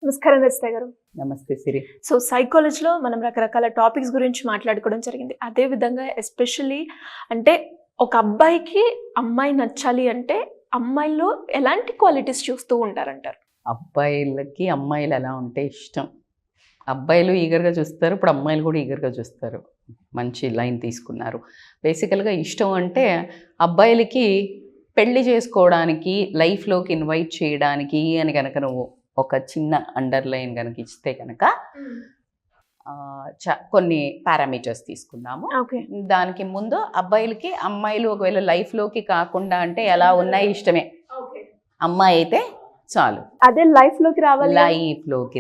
నమస్కారం రచిత గారు. నమస్తే సిరి. సో సైకాలజీలో మనం రకరకాల టాపిక్స్ గురించి మాట్లాడుకోవడం జరిగింది. అదే విధంగా ఎస్పెషల్లీ అంటే ఒక అబ్బాయికి అమ్మాయి నచ్చాలి అంటే అమ్మాయిలో ఎలాంటి క్వాలిటీస్ చూస్తూ ఉంటారంటారు? అబ్బాయిలకి అమ్మాయిలు ఎలా ఉంటే ఇష్టం. అబ్బాయిలు ఈగర్గా చూస్తారు, ఇప్పుడు అమ్మాయిలు కూడా ఈగర్గా చూస్తారు. మంచి లైన్ తీసుకున్నారు. బేసికల్గా ఇష్టం అంటే అబ్బాయిలకి పెళ్లి చేసుకోవడానికి, లైఫ్లోకి ఇన్వైట్ చేయడానికి అని కనుక నువ్వు ఒక చిన్న అండర్లైన్ కనుక ఇస్తే కనుక కొన్ని పారామీటర్స్ తీసుకుందాము. దానికి ముందు అబ్బాయిలకి అమ్మాయిలు ఒకవేళ లైఫ్లోకి కాకుండా అంటే ఎలా ఉన్నాయి ఇష్టమే. అమ్మాయి అయితే చాలు, అదే లైఫ్లోకి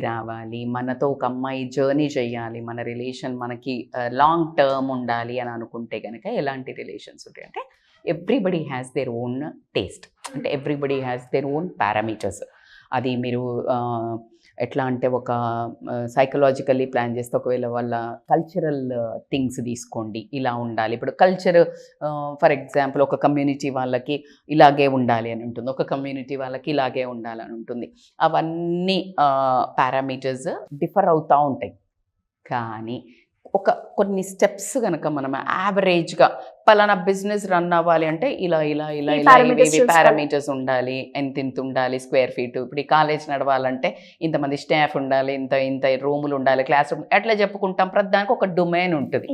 రావాలి, మనతో ఒక అమ్మాయి జర్నీ చేయాలి, మన రిలేషన్ మనకి లాంగ్ టర్మ్ ఉండాలి అని అనుకుంటే కనుక ఎలాంటి రిలేషన్స్ ఉంటాయి అంటే everybody has their own taste, అంటే everybody has their own parameters. అది మీరు ఎట్లా అంటే ఒక సైకలాజికల్లీ ప్లాన్ చేస్తే ఒకవేళ వాళ్ళ కల్చరల్ థింగ్స్ తీసుకోండి, ఇలా ఉండాలి. ఇప్పుడు కల్చర్ ఫర్ ఎగ్జాంపుల్ ఒక కమ్యూనిటీ వాళ్ళకి ఇలాగే ఉండాలి అని ఉంటుంది, ఒక కమ్యూనిటీ వాళ్ళకి ఇలాగే ఉండాలని ఉంటుంది. అవన్నీ పారామీటర్స్ డిఫర్ అవుతూ ఉంటాయి. కానీ కొన్ని స్టెప్స్ కనుక మనం యావరేజ్గా పలానా బిజినెస్ రన్ అవ్వాలి అంటే ఇలా పారామీటర్స్ ఉండాలి, ఎంత ఉండాలి స్క్వేర్ ఫీట్. ఇప్పుడు ఈ కాలేజ్ నడవాలంటే ఇంతమంది స్టాఫ్ ఉండాలి, ఇంత రూములు ఉండాలి, క్లాస్ రూమ్, ఎట్లా చెప్పుకుంటాం. ప్రతిదానికి ఒక డొమైన్ ఉంటుంది.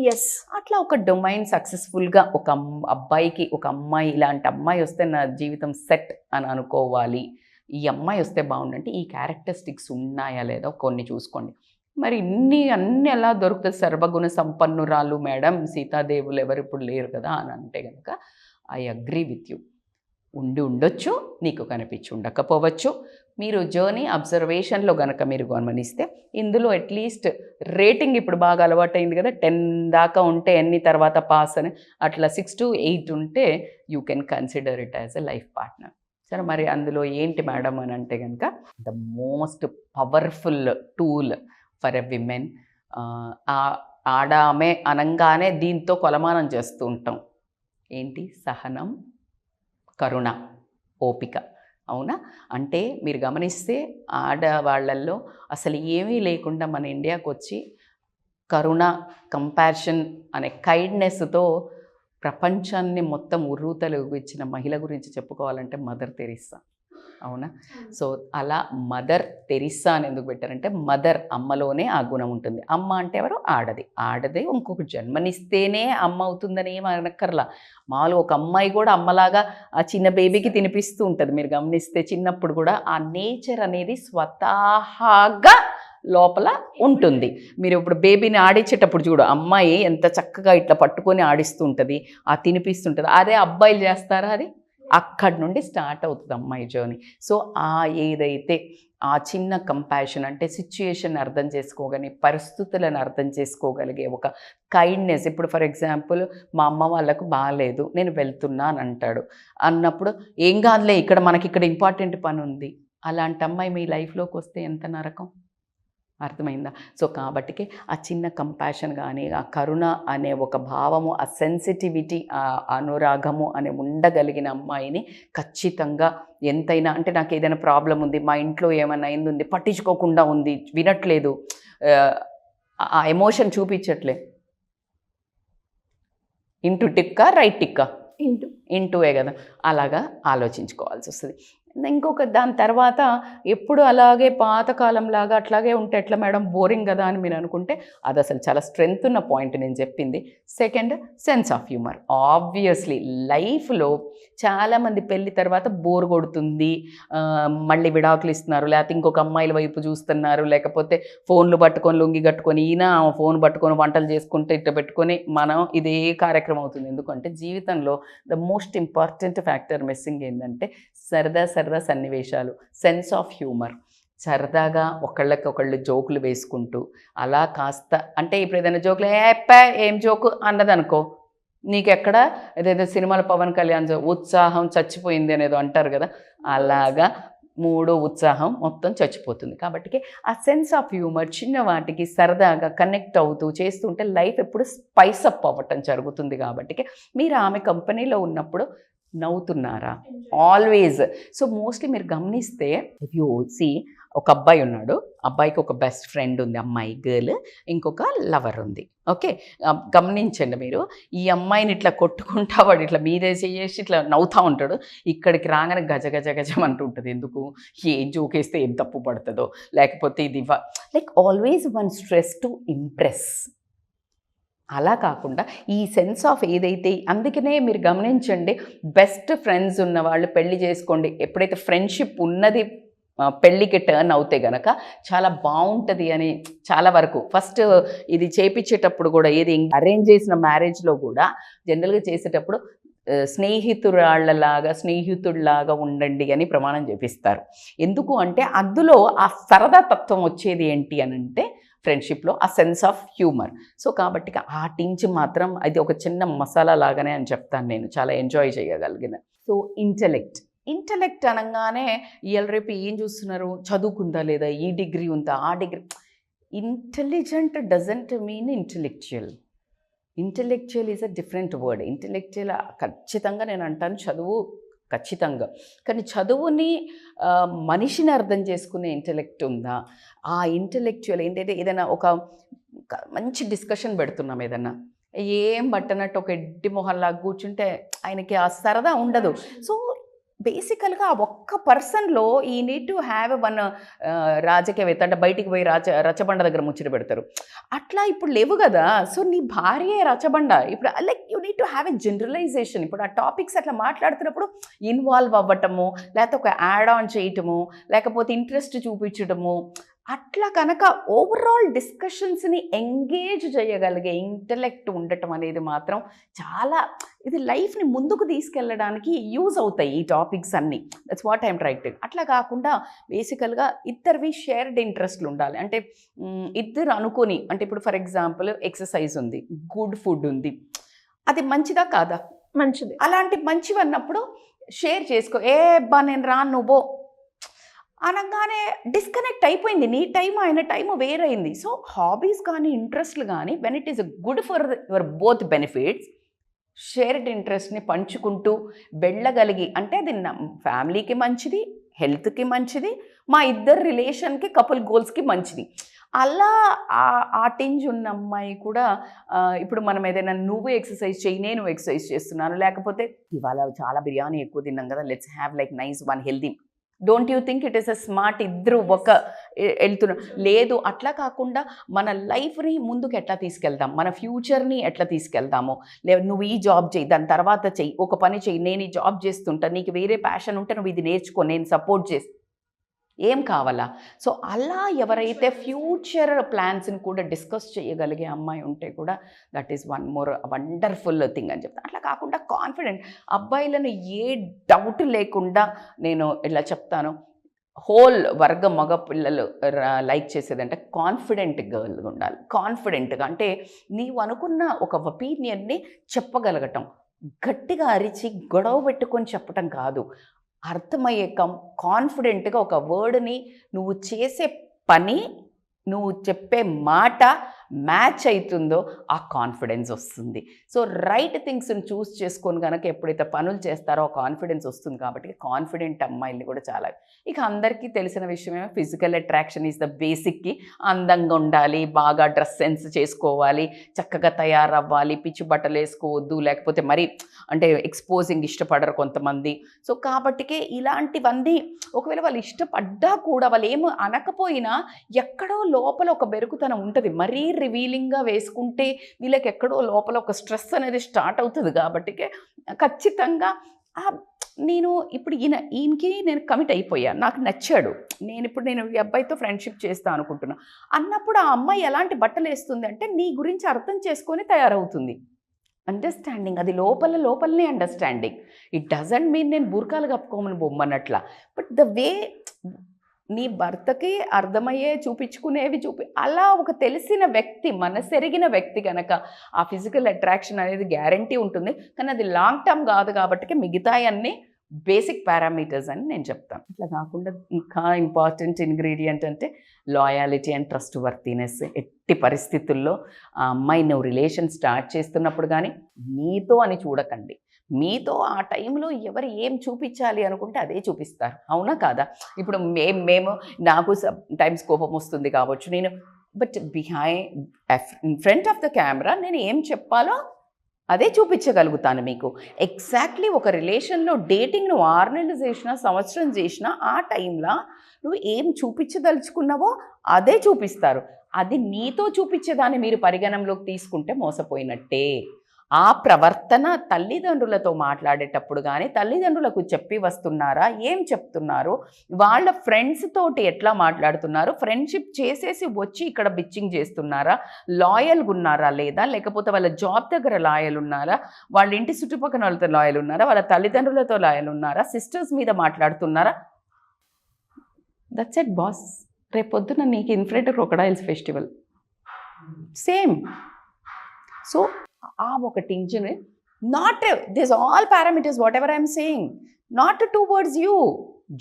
అట్లా ఒక డొమైన్ సక్సెస్ఫుల్గా ఒక అబ్బాయికి ఒక అమ్మాయి, ఇలాంటి అమ్మాయి వస్తే నా జీవితం సెట్ అని అనుకోవాలి, ఈ అమ్మాయి వస్తే బాగుండంటే ఈ క్యారెక్టరిస్టిక్స్ ఉన్నాయా లేదా కొన్ని చూసుకోండి. మరి అన్నీ ఎలా దొరుకుతుంది? సర్వగుణ సంపన్నురాలు మేడం, సీతాదేవులు ఎవరు ఇప్పుడు లేరు కదా అని అంటే కనుక ఐ అగ్రీ విత్ యూ. ఉండొచ్చు, నీకు కనిపించి ఉండకపోవచ్చు. మీరు జర్నీ అబ్జర్వేషన్లో కనుక మీరు గమనిస్తే ఇందులో అట్లీస్ట్ రేటింగ్ ఇప్పుడు బాగా అలవాటైంది కదా, 10 దాకా ఉంటే ఎన్ని తర్వాత పాస్ అని, అట్లా 6 to 8 ఉంటే you can consider it as a life partner. సరే, మరి అందులో ఏంటి మేడం అని అంటే కనుక the most powerful tool for a women, ఆడామె అనగానే దీంతో కొలమానం చేస్తూ ఉంటాం. ఏంటి? సహనం, కరుణ, ఓపిక. అవునా? అంటే మీరు గమనిస్తే ఆడవాళ్ళల్లో అసలు ఏమీ లేకుండా మన ఇండియాకు వచ్చి కరుణ, కంపాషన్ అనే కైండ్నెస్తో ప్రపంచాన్ని మొత్తం ఉర్రూతలుగిచ్చిన మహిళ గురించి చెప్పుకోవాలంటే మదర్ తెరిస్సా. అవునా? సో అలా మదర్ తెరిస్సా అని ఎందుకు పెట్టారంటే మదర్, అమ్మలోనే ఆ గుణం ఉంటుంది. అమ్మ అంటే ఎవరు? ఆడదే ఇంకొక జన్మనిస్తేనే అమ్మ అవుతుందని ఏం అనక్కర్లా. మామూలుగా ఒక అమ్మాయి కూడా అమ్మలాగా ఆ చిన్న బేబీకి తినిపిస్తూ ఉంటుంది. మీరు గమనిస్తే చిన్నప్పుడు కూడా ఆ నేచర్ అనేది స్వతహాగా లోపల ఉంటుంది. మీరు ఇప్పుడు బేబీని ఆడించేటప్పుడు చూడు, అమ్మాయి ఎంత చక్కగా ఇట్లా పట్టుకొని ఆడిస్తూ ఉంటుంది, ఆ తినిపిస్తుంటుంది. అదే అబ్బాయిలు చేస్తారా? అది అక్కడి నుండి స్టార్ట్ అవుతుంది అమ్మాయి జర్నీ. సో ఏదైతే ఆ చిన్న కంపాషన్ అంటే సిచ్యుయేషన్ అర్థం చేసుకోగలిగే, పరిస్థితులను అర్థం చేసుకోగలిగే ఒక కైండ్నెస్. ఇప్పుడు ఫర్ ఎగ్జాంపుల్ మా అమ్మ వాళ్ళకు బాగాలేదు, నేను వెళ్తున్నా అని అంటాడు. అన్నప్పుడు ఏం కాదులే, మనకి ఇంపార్టెంట్ పని ఉంది. అలాంటి అమ్మాయి మీ లైఫ్లోకి వస్తే ఎంత నరకం. అర్థమైందా? సో కాబట్టికి ఆ చిన్న కంపాషన్ కానీ, ఆ కరుణ అనే ఒక భావము, ఆ సెన్సిటివిటీ, ఆ అనురాగము అనే ఉండగలిగిన అమ్మాయిని ఖచ్చితంగా ఎంతైనా, అంటే నాకు ఏదైనా ప్రాబ్లం ఉంది, మా ఇంట్లో ఏమైనా అయింది ఉంది, పట్టించుకోకుండా ఉంది, వినట్లేదు, ఆ ఎమోషన్ చూపించట్లే, ఇంటూ టిక్కా రైట్ టిక్కా ఇంటూవే కదా, అలాగా ఆలోచించుకోవాల్సి వస్తుంది. ఇంకొక దాని తర్వాత ఎప్పుడు అలాగే పాతకాలంలాగా అట్లాగే ఉంటే ఎట్లా మేడం, బోరింగ్ కదా అని మీరు అనుకుంటే అది అసలు చాలా స్ట్రెంగ్త్ ఉన్న పాయింట్ నేను చెప్పింది. Second, sense of humour. Obviously లైఫ్లో చాలామంది పెళ్ళి తర్వాత బోర్ కొడుతుంది, మళ్ళీ విడాకులు ఇస్తున్నారు, లేకపోతే ఇంకొక అమ్మాయిల వైపు చూస్తున్నారు, లేకపోతే ఫోన్లు పట్టుకొని లుంగి కట్టుకొని, ఈయన ఫోన్ పట్టుకొని వంటలు చేసుకుంటే ఇట్లా పెట్టుకొని మనం ఇదే కార్యక్రమం అవుతుంది. ఎందుకంటే జీవితంలో the most important factor missing ఏంటంటే సరదా సన్నివేశాలు, సెన్స్ ఆఫ్ హ్యూమర్. సరదాగా ఒకళ్ళకి జోకులు వేసుకుంటూ అలా కాస్త, అంటే ఇప్పుడు ఏదైనా జోకులు ఏం జోకు అన్నదనుకో, నీకెక్కడ ఏదైతే సినిమాలో పవన్ కళ్యాణ్ ఉత్సాహం చచ్చిపోయింది అనేది అంటారు కదా, అలాగా మూడో ఉత్సాహం మొత్తం చచ్చిపోతుంది. కాబట్టి ఆ సెన్స్ ఆఫ్ హ్యూమర్, చిన్న వాటికి సరదాగా కనెక్ట్ అవుతూ చేస్తుంటే లైఫ్ ఎప్పుడు స్పైస్ అప్ అవ్వటం జరుగుతుంది. కాబట్టి మీరు ఆమె కంపెనీలో ఉన్నప్పుడు నవ్వుతున్నారా? ఆల్వేస్. సో మోస్ట్లీ మీరు గమనిస్తే ఇఫ్ యూ సీ, ఒక అబ్బాయి ఉన్నాడు, అబ్బాయికి ఒక బెస్ట్ ఫ్రెండ్ ఉంది, అమ్మాయి గర్ల్, ఇంకొక లవర్ ఉంది. ఓకే, గమనించండి మీరు, ఈ అమ్మాయిని ఇట్లా కొట్టుకుంటా వాడు ఇట్లా మీదే చేసి ఇట్లా నవ్వుతూ ఉంటాడు, ఇక్కడికి రాగానే గజ గజ గజం అంటూ ఉంటుంది. ఎందుకు, ఏం జోకేస్తే ఏం తప్పు పడుతుందో, లేకపోతే ఇది like always one stress to impress. అలా కాకుండా ఈ సెన్స్ ఆఫ్ ఏదైతే, అందుకనే మీరు గమనించండి, బెస్ట్ ఫ్రెండ్స్ ఉన్న వాళ్ళు పెళ్లి చేసుకోండి. ఎప్పుడైతే ఫ్రెండ్షిప్ ఉన్నది పెళ్ళికి టర్న్ అవుతే గనక చాలా బాగుంటుంది అని చాలా వరకు. ఫస్ట్ ఇది చేపించేటప్పుడు కూడా, ఏది అరేంజ్ చేసిన మ్యారేజ్లో కూడా జనరల్గా చేసేటప్పుడు స్నేహితుడిలాగా ఉండండి అని ప్రమాణం చేపిస్తారు. ఎందుకు అంటే అందులో ఆ సరదా తత్వం వచ్చేది ఏంటి అని అంటే ఫ్రెండ్షిప్లో ఆ సెన్స్ ఆఫ్ హ్యూమర్. సో కాబట్టి ఆ టించ్ మాత్రం అది ఒక చిన్న మసాలా లాగానే అని చెప్తాను నేను, చాలా ఎంజాయ్ చేయగలిగిన. సో ఇంటలెక్ట్ అనగానే ఇవాళ రేపు ఏం చూస్తున్నారు, చదువుకుందా లేదా, ఈ డిగ్రీ ఉందా ఆ degree. Intelligent doesn't mean intellectual. Intellectual is a different word. Intellectual ఖచ్చితంగా నేను అంటాను చదువు ఖచ్చితంగా, కానీ చదువుని మనిషిని అర్థం చేసుకునే ఇంటెలెక్ట్ ఉందా? ఆ ఇంటెలెక్చువల్ ఏంటంటే ఏదైనా ఒక మంచి డిస్కషన్ పెడుతున్నాం, ఏదన్నా ఏం బట్టనట్టు ఒక ఎడ్డి మొహల్లాగా కూర్చుంటే ఆయనకి ఆ సరదా ఉండదు. సో బేసికల్గా ఆ ఒక్క పర్సన్లో ఈ నీడ్ టు హ్యావ్ వన్ రాజకీయవేత్త, అంటే బయటికి పోయి రచ్చబండ దగ్గర ముచ్చట పెడతారు, అట్లా ఇప్పుడు లేవు కదా. సో నీ భార్యే రచ్చబండ ఇప్పుడు, like you need to have a generalization. ఇప్పుడు ఆ టాపిక్స్ అట్లా మాట్లాడుతున్నప్పుడు ఇన్వాల్వ్ అవ్వటము, లేకపోతే ఒక యాడ్ ఆన్ చేయటము, లేకపోతే ఇంట్రెస్ట్ చూపించటము, అట్లా కనుక ఓవరాల్ డిస్కషన్స్ని ఎంగేజ్ చేయగలిగే ఇంటెలెక్ట్ ఉండటం అనేది మాత్రం చాలా, ఇది లైఫ్ని ముందుకు తీసుకెళ్ళడానికి యూజ్ అవుతాయి ఈ టాపిక్స్ అన్నీ. That's what I'm trying to. అట్లా కాకుండా బేసికల్గా ఇద్దరివి షేర్డ్ ఇంట్రెస్ట్లు ఉండాలి. అంటే ఇద్దరు అనుకొని, అంటే ఇప్పుడు ఫర్ ఎగ్జాంపుల్ ఎక్సర్సైజ్ ఉంది, గుడ్ ఫుడ్ ఉంది, అది మంచిదా కాదా? మంచిది. అలాంటి మంచివి అన్నప్పుడు షేర్ చేసుకో. బా నేను రాను నువ్వు అనగానే డిస్కనెక్ట్ అయిపోయింది. నీ టైం ఆయన టైము వేరైంది. సో హాబీస్ కానీ ఇంట్రెస్ట్లు కానీ when it is good for your both benefits, shared ఇంట్రెస్ట్ని పంచుకుంటూ వెళ్ళగలిగి, అంటే అది ఫ్యామిలీకి మంచిది, హెల్త్కి మంచిది, మా ఇద్దరు రిలేషన్కి, కపుల్ గోల్స్కి మంచిది. అలా ఆ టింజ్ ఉన్న అమ్మాయి కూడా ఇప్పుడు మనం ఏదైనా నువ్వు ఎక్సర్సైజ్ చేయి, నేను ఎక్సర్సైజ్ చేస్తున్నాను, లేకపోతే ఇవాళ చాలా బిర్యానీ ఎక్కువ తిన్నాం కదా, let's have like nice one healthy. Don't you think it is a smart? ఇద్దరు ఒక వెళ్తున్నారు. లేదు, అట్లా కాకుండా మన లైఫ్ని ముందుకు ఎట్లా తీసుకెళ్దాం, మన ఫ్యూచర్ని ఎట్లా తీసుకెళ్దాము, లేదు నువ్వు ఈ జాబ్ చేయి, దాని తర్వాత చెయ్యి, ఒక పని చెయ్యి, నేను ఈ జాబ్ చేస్తుంటా, నీకు వేరే ప్యాషన్ ఉంటే నువ్వు ఇది నేర్చుకో, నేను సపోర్ట్ చేసి, ఏం కావాలా? సో అలా ఎవరైతే ఫ్యూచర్ ప్లాన్స్ని కూడా డిస్కస్ చేయగలిగే అమ్మాయి ఉంటే కూడా that is one more wonderful thing అని చెప్తాను. అట్లా కాకుండా కాన్ఫిడెంట్ అబ్బాయిలను ఏ డౌట్ లేకుండా, నేను ఇలా చెప్తాను, హోల్ వర్గ మగ పిల్లలు లైక్ చేసేదంటే కాన్ఫిడెంట్ గర్ల్ ఉండాలి. కాన్ఫిడెంట్గా అంటే నీవు అనుకున్న ఒక ఒపీనియన్ని చెప్పగలగటం, గట్టిగా అరిచి గొడవ పెట్టుకొని చెప్పటం కాదు, అర్థమయ్యే కాన్ఫిడెంట్గా ఒక వర్డ్ని, నువ్వు చేసే పని, నువ్వు చెప్పే మాట మ్యాచ్ అవుతుందో ఆ కాన్ఫిడెన్స్ వస్తుంది. సో రైట్ థింగ్స్ని చూస్ చేసుకొని కనుక ఎప్పుడైతే పనులు చేస్తారో ఆ కాన్ఫిడెన్స్ వస్తుంది. కాబట్టి కాన్ఫిడెంట్ అమ్మాయిల్ని కూడా చాలా, ఇక అందరికీ తెలిసిన విషయమే ఫిజికల్ అట్రాక్షన్ ఈజ్ ద బేసిక్కి. అందంగా ఉండాలి, బాగా డ్రెస్ సెన్స్ చేసుకోవాలి, చక్కగా తయారవ్వాలి, పిచ్చి బట్టలు వేసుకోవద్దు, లేకపోతే మరి అంటే ఎక్స్పోజింగ్ ఇష్టపడరు కొంతమంది. సో కాబట్టికే ఇలాంటివన్నీ ఒకవేళ వాళ్ళు ఇష్టపడ్డా కూడా, వాళ్ళు ఏమో అనకపోయినా ఎక్కడో లోపల ఒక బెరుకుతనం ఉంటుంది. మరీ రివీలింగ్గా వేసుకుంటే వీళ్ళకి ఎక్కడో లోపల ఒక స్ట్రెస్ అనేది స్టార్ట్ అవుతుంది. కాబట్టి ఖచ్చితంగా నేను ఇప్పుడు ఈయనకి నేను కమిట్ అయిపోయాను, నాకు నచ్చాడు, నేను ఈ అబ్బాయితో ఫ్రెండ్షిప్ చేస్తా అనుకుంటున్నా అన్నప్పుడు ఆ అమ్మాయి ఎలాంటి బట్టలు వేస్తుంది అంటే నీ గురించి అర్థం చేసుకొని తయారవుతుంది. అండర్స్టాండింగ్, అది లోపలనే అండర్స్టాండింగ్. ఇట్ డజంట్ మీన్ నేను బుర్కాలు కప్పుకోమని బొమ్మన్నట్లా, బట్ ద వే నీ భర్తకి అర్థమయ్యే చూపించుకునేవి అలా ఒక తెలిసిన వ్యక్తి, మనసెరిగిన వ్యక్తి కనుక ఆ ఫిజికల్ అట్రాక్షన్ అనేది గ్యారంటీ ఉంటుంది. కానీ అది లాంగ్ టర్మ్ కాదు కాబట్టి మిగతా అన్నీ బేసిక్ పారామీటర్స్ అని నేను చెప్తాను. ఇట్లా కాకుండా ఇంకా ఇంపార్టెంట్ ఇంగ్రీడియంట్ అంటే లాయాలిటీ అండ్ ట్రస్ట్ వర్తీనెస్. ఎట్టి పరిస్థితుల్లో ఆ అమ్మాయి నువ్వు రిలేషన్ స్టార్ట్ చేస్తున్నప్పుడు కానీ నీతో అని చూడకండి, మీతో ఆ టైంలో ఎవరు ఏం చూపించాలి అనుకుంటే అదే చూపిస్తారు, అవునా కాదా? ఇప్పుడు మేము నాకు టైమ్స్ కోపం వస్తుంది కావచ్చు, నేను but in front of the camera నేను ఏం చెప్పాలో అదే చూపించగలుగుతాను మీకు. ఎగ్జాక్ట్లీ ఒక రిలేషన్లో డేటింగ్ నువ్వు 6 నెలలు చేసినా, సంవత్సరం చేసినా, ఆ టైంలో నువ్వు ఏం చూపించదలుచుకున్నావో అదే చూపిస్తారు. అది నీతో చూపించేదాన్ని మీరు పరిగణనలోకి తీసుకుంటే మోసపోయినట్టే. ఆ ప్రవర్తన తల్లిదండ్రులతో మాట్లాడేటప్పుడు కానీ, తల్లిదండ్రులకు చెప్పి వస్తున్నారా, ఏం చెప్తున్నారు, వాళ్ళ ఫ్రెండ్స్ తోటి ఎట్లా మాట్లాడుతున్నారు, ఫ్రెండ్షిప్ చేసేసి వచ్చి ఇక్కడ బిచ్చింగ్ చేస్తున్నారా, లాయల్గా ఉన్నారా లేదా, లేకపోతే వాళ్ళ జాబ్ దగ్గర లాయల్ ఉన్నారా, వాళ్ళ ఇంటి చుట్టుపక్కల వాళ్ళతో లాయల్ ఉన్నారా, వాళ్ళ తల్లిదండ్రులతో లాయల్ ఉన్నారా, సిస్టర్స్ మీద మాట్లాడుతున్నారా, దట్స్ ఇట్ బాస్. రేపొద్దున నీకు infinite crocodiles festival same. So ఆ ఒక టించుని not this all parameters whatever I'm saying not towards you,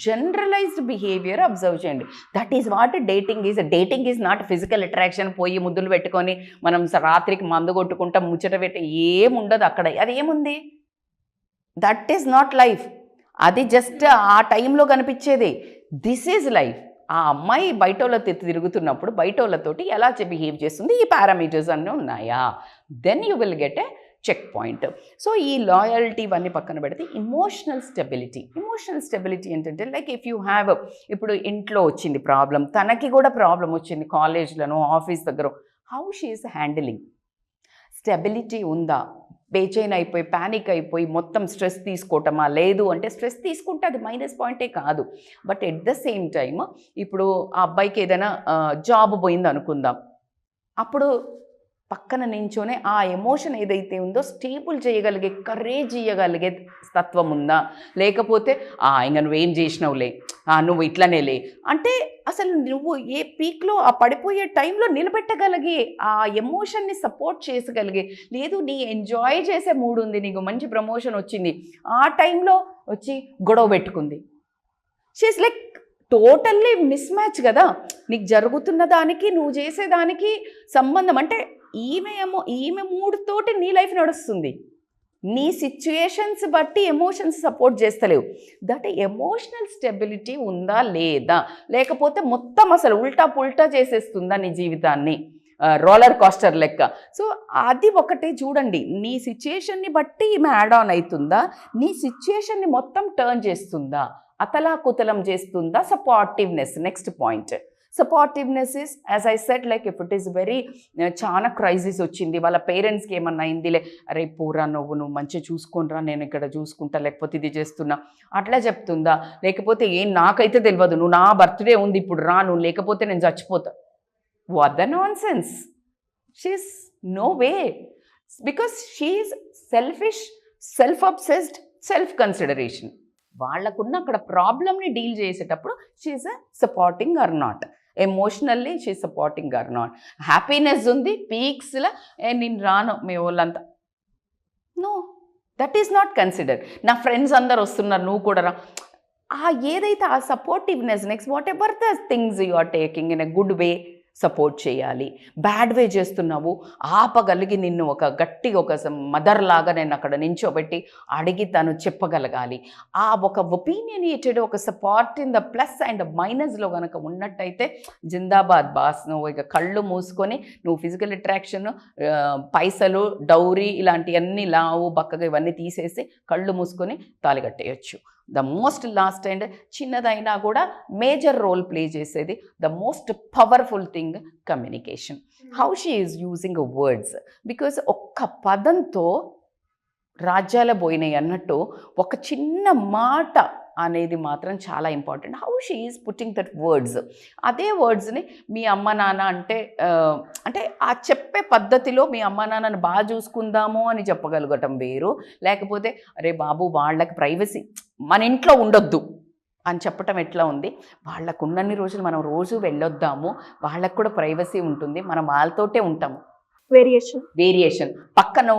generalized behaviour observe చేయండి. That is what dating is. Dating is not physical attraction, పోయి ముద్దులు పెట్టుకొని మనం రాత్రికి మందు కొట్టుకుంటాం, ముచ్చట పెట్టి ఏముండదు అక్కడ. అది ఏముంది? That is not life. అది జస్ట్ ఆ టైంలో కనిపించేది. This is life. ఆ అమ్మాయి బయటోళ్ళతో తిరుగుతున్నప్పుడు బయటోళ్ళతోటి ఎలా బిహేవ్ చేస్తుంది, ఈ పారామీటర్స్ అన్నీ ఉన్నాయా, then you will get a checkpoint. So ఈ లాయల్టీ ఇవన్నీ పక్కన పెడితే ఎమోషనల్ స్టెబిలిటీ ఏంటంటే, లైక్ ఇఫ్ యూ హ్యావ్, ఇప్పుడు ఇంట్లో వచ్చింది ప్రాబ్లం, తనకి కూడా ప్రాబ్లం వచ్చింది కాలేజ్లను, ఆఫీస్ దగ్గర, how she is handling. Stability ఉందా? బేచైన్ అయిపోయి ప్యానిక్ అయిపోయి మొత్తం స్ట్రెస్ తీసుకోవటమా? లేదు అంటే స్ట్రెస్ తీసుకుంటే అది మైనస్ పాయింటే కాదు. But at the same time ఇప్పుడు ఆ అబ్బాయికి ఏదైనా జాబ్ పోయింది అనుకుందాం, అప్పుడు పక్కన నించోనే ఆ ఎమోషన్ ఏదైతే ఉందో స్టేబుల్ చేయగలిగే, కరేజ్ ఇవ్వగలిగే తత్వం ఉందా? లేకపోతే ఇంకా నువ్వేం చేసినావులే, నువ్వు ఇట్లనేలే అంటే, అసలు నువ్వు ఏ పీక్లో ఆ పడిపోయే టైంలో నిలబెట్టగలిగే, ఆ ఎమోషన్ని సపోర్ట్ చేసగలిగే, లేదు నీ ఎంజాయ్ చేసే మూడ్ ఉంది, నీకు మంచి ప్రమోషన్ వచ్చింది, ఆ టైంలో వచ్చి గొడవ పెట్టుకుంది, she is like totally mismatch కదా. నీకు జరుగుతున్న దానికి నువ్వు చేసేదానికి సంబంధం అంటే ఈమె మూడుతోటి నీ లైఫ్ నడుస్తుంది. నీ సిచ్యుయేషన్స్ బట్టి ఎమోషన్స్ సపోర్ట్ చేస్తలేవు. దట్ ఎమోషనల్ స్టెబిలిటీ ఉందా లేదా, లేకపోతే మొత్తం అసలు ఉల్టా పుల్టా చేసేస్తుందా నీ జీవితాన్ని, రోలర్ కాస్టర్ లెక్క. సో అది ఒకటి చూడండి. నీ సిచ్యుయేషన్ని బట్టి ఈమె యాడ్ ఆన్ అవుతుందా, నీ సిచ్యుయేషన్ని మొత్తం టర్న్ చేస్తుందా, అతలాకుతలం చేస్తుందా. Supportiveness next point. Supportiveness is, as I said, like if it is very చాలా క్రైసిస్ వచ్చింది, వాళ్ళ పేరెంట్స్కి ఏమన్నా అయిందిలే, అరే పోరా నువ్వు మంచిగా చూసుకుంటరా, నేను ఇక్కడ చూసుకుంటా, లేకపోతే ఇది చేస్తున్నా అట్లా చెప్తుందా, లేకపోతే నాకైతే తెలియదు, నువ్వు నా బర్త్డే ఉంది ఇప్పుడు రా, నువ్వు లేకపోతే నేను చచ్చిపోతా. What the nonsense. She is no way, because she is selfish, self obsessed, self consideration. వాళ్ళకున్న అక్కడ ప్రాబ్లమ్ని డీల్ చేసేటప్పుడు she is supporting or not, emotionally she supporting or not. Happiness ఉంది పీక్స్లో, నేను రాను మీ వాళ్ళంతా, no, that is not consider. నా ఫ్రెండ్స్ అందరు వస్తున్నారు నువ్వు కూడా రా, ఏదైతే ఆ supportiveness, next whatever the things you are taking in a good way support చేయాలి. బ్యాడ్ వే చేస్తున్నావు ఆపగలిగి, నిన్ను ఒక గట్టిగా ఒక మదర్ లాగా నేను అక్కడ నించోబెట్టి అడిగి తను చెప్పగలగాలి. ఆ ఒక ఒపీనియనేటెడ్ ఒక support in the plus and మైనస్లో కనుక ఉన్నట్టయితే జిందాబాద్ బాస్. నువ్వు ఇక కళ్ళు మూసుకొని నువ్వు ఫిజికల్ అట్రాక్షన్, పైసలు, డౌరీ ఇలాంటివన్నీ లావు బక్కగా ఇవన్నీ తీసేసి కళ్ళు మూసుకొని తాళి కట్టేయచ్చు. ద మోస్ట్ లాస్ట్ అండ్ చిన్నదైనా కూడా మేజర్ రోల్ ప్లే చేసేది the most powerful thing communication. How she is using words. Because ఒక్క పదంతో రాజ్యాల పోయినాయి అన్నట్టు ఒక చిన్న మాట అనేది మాత్రం చాలా important. How she is putting that words. అదే వర్డ్స్ని మీ అమ్మ నాన్న అంటే ఆ చెప్పే పద్ధతిలో మీ అమ్మ నాన్నని బాగా చూసుకుందాము అని చెప్పగలగటం వేరు, లేకపోతే అరే బాబు వాళ్ళకి ప్రైవసీ మన ఇంట్లో ఉండొద్దు అని చెప్పటం ఎట్లా ఉంది. వాళ్ళకు ఉన్నన్ని రోజులు మనం రోజు వెళ్ళొద్దాము, వాళ్ళకు కూడా ప్రైవసీ ఉంటుంది, మనం వాళ్ళతోటే ఉంటాము. వేరియేషన్ పక్కన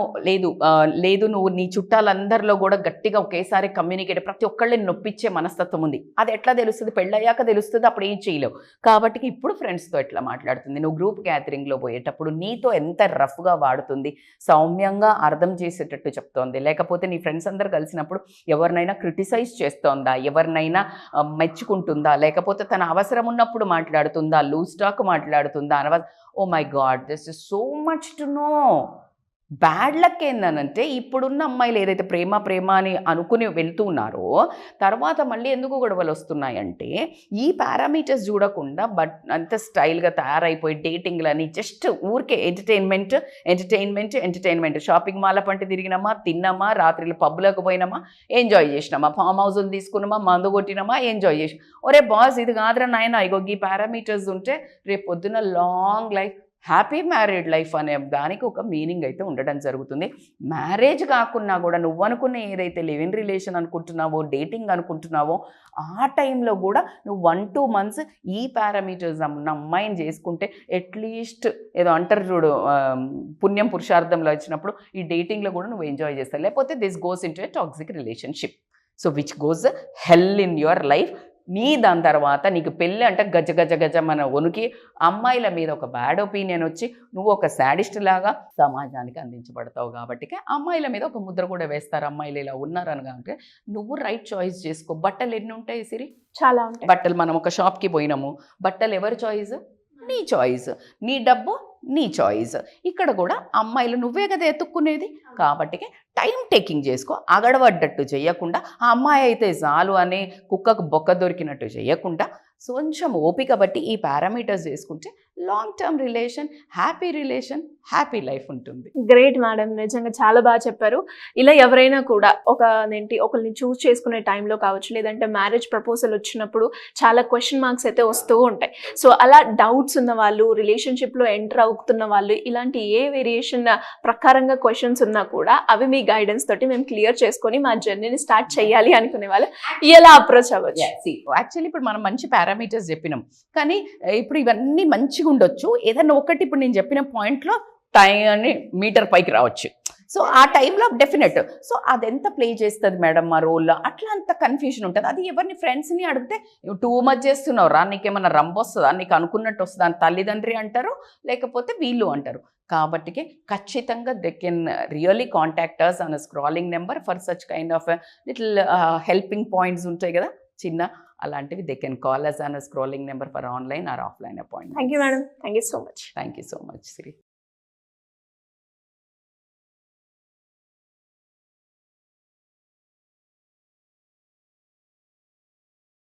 లేదు నువ్వు నీ చుట్టాలందరిలో కూడా గట్టిగా ఒకేసారి కమ్యూనికేట్ ప్రతి ఒక్కళ్ళని నొప్పించే మనస్తత్వం ఉంది. అది ఎట్లా తెలుస్తుంది? పెళ్ళయ్యాక తెలుస్తుంది, అప్పుడు ఏం చేయలేవు. కాబట్టి ఇప్పుడు ఫ్రెండ్స్తో ఎట్లా మాట్లాడుతుంది, నువ్వు గ్రూప్ గ్యాదరింగ్లో పోయేటప్పుడు నీతో ఎంత రఫ్గా వాడుతుంది, సౌమ్యంగా అర్థం చేసేటట్టు చెప్తోంది, లేకపోతే నీ ఫ్రెండ్స్ అందరు కలిసినప్పుడు ఎవరినైనా క్రిటిసైజ్ చేస్తోందా, ఎవరినైనా మెచ్చుకుంటుందా, లేకపోతే తన అవసరం ఉన్నప్పుడు మాట్లాడుతుందా, లూజ్ టాక్ మాట్లాడుతుందా, oh my god this is so much to know. Bad luck ఏందనంటే ఇప్పుడున్న అమ్మాయిలు ఏదైతే ప్రేమ అని అనుకుని వెళ్తూ ఉన్నారో తర్వాత మళ్ళీ ఎందుకు గొడవలు వస్తున్నాయంటే ఈ పారామీటర్స్ చూడకుండా అంత స్టైల్గా తయారైపోయి డేటింగ్లని జస్ట్ ఊరికే ఎంటర్టైన్మెంట్ షాపింగ్ మాల్ పంటి తిరిగినామా, తిన్నామా, రాత్రిలో పబ్బులకు పోయినామా, ఎంజాయ్ చేసినామా, ఫామ్ హౌస్లు తీసుకున్నామా, మందు కొట్టినామా, ఎంజాయ్ చేసినాం. ఒరే బాస్ ఇది కాదురా నాయన, ఇగో ఈ పారామీటర్స్ ఉంటే రేపు పొద్దున్న long life, happy married life అనే దానికి ఒక మీనింగ్ అయితే ఉండడం జరుగుతుంది. మ్యారేజ్ కాకున్నా కూడా నువ్వు అనుకున్న ఏదైతే లివ్ ఇన్ రిలేషన్ అనుకుంటున్నావో, డేటింగ్ అనుకుంటున్నావో ఆ టైంలో కూడా నువ్వు 1-2 months ఈ పారామీటర్స్ ఉన్న అమ్మాయిని చేసుకుంటే అట్లీస్ట్ ఏదో అంటారు చూడు, పుణ్యం పురుషార్థంలో వచ్చినప్పుడు ఈ డేటింగ్లో కూడా నువ్వు ఎంజాయ్ చేస్తావు. లేకపోతే this goes in to a toxic relationship, so which goes hell in your life. దాని తర్వాత నీకు పెళ్ళి అంటే గజ మన వణుకి అమ్మాయిల మీద ఒక బ్యాడ్ ఒపీనియన్ వచ్చి నువ్వు ఒక శాడిస్ట్ లాగా సమాజానికి అందించబడతావు. కాబట్టి అమ్మాయిల మీద ఒక ముద్ర కూడా వేస్తారు, అమ్మాయిలు ఇలా ఉన్నారని. కాబట్టి నువ్వు రైట్ చాయిస్ చేసుకో. బట్టలు ఎన్ని ఉంటాయి సిరి? చాలా ఉంటాయి. బట్టలు మనం ఒక షాప్కి పోయినాము, బట్టలు ఎవరి చాయిస్? నీ చాయిస్. నీ డబ్బు నీ చాయిస్. ఇక్కడ కూడా అమ్మాయిలు నువ్వే కదా ఎత్తుక్కునేది. కాబట్టి టైం టేకింగ్ చేసుకో, అగడబడ్డట్టు చేయకుండా, ఆ అమ్మాయి అయితే చాలు అని కుక్కకు బొక్క దొరికినట్టు చేయకుండా కొంచెం ఓపిక బట్టి ఈ పారామీటర్స్ చేసుకుంటే long term relation, happy life ఉంటుంది. గ్రేట్ మేడం, నిజంగా చాలా బాగా చెప్పారు. ఇలా ఎవరైనా కూడా ఒకరిని చూస్ చేసుకునే టైంలో కావచ్చు, లేదంటే మ్యారేజ్ ప్రపోజల్ వచ్చినప్పుడు చాలా క్వశ్చన్ మార్క్స్ అయితే వస్తూ ఉంటాయి. సో అలా డౌట్స్ ఉన్న వాళ్ళు, రిలేషన్షిప్లో ఎంటర్ అవుతున్న వాళ్ళు, ఇలాంటి ఏ వేరియేషన్ ప్రకారంగా క్వశ్చన్స్ ఉన్నా కూడా అవి మీ గైడెన్స్ తోటి మేము క్లియర్ చేసుకొని మా జర్నీని స్టార్ట్ చేయాలి అనుకునే వాళ్ళు ఎలా అప్రోచ్ అవ్వచ్చు? యాక్చువల్లీ ఇప్పుడు మనం మంచి పారామీటర్స్ చెప్పినాం, కానీ ఇప్పుడు ఇవన్నీ మంచిగా ఉండొచ్చు. ఏదన్నా ఒకటి ఇప్పుడు నేను చెప్పిన పాయింట్లో టైం అని మీటర్ పైకి రావచ్చు. సో ఆ టైంలో డెఫినెట్, సో అదెంత ప్లే చేస్తుంది మేడం మా రోల్లో, అట్లా అంత కన్ఫ్యూజన్ ఉంటుంది. అది ఎవరిని ఫ్రెండ్స్ని అడిగితే టూ మచ్ చేస్తున్నావు రా, నీకేమన్నా రంబ్ వస్తుందా, నీకు అనుకున్నట్టు వస్తుందా అని తల్లిదండ్రి అంటారు, లేకపోతే వీళ్ళు అంటారు. కాబట్టి ఖచ్చితంగా they can really contact us on scrolling number for such kind of little helping points ఉంటాయి కదా చిన్న, అలాంటివి they can call us on scrolling number for online or offline appointment. Thank you madam, thank you so much. Thank you so much Shri.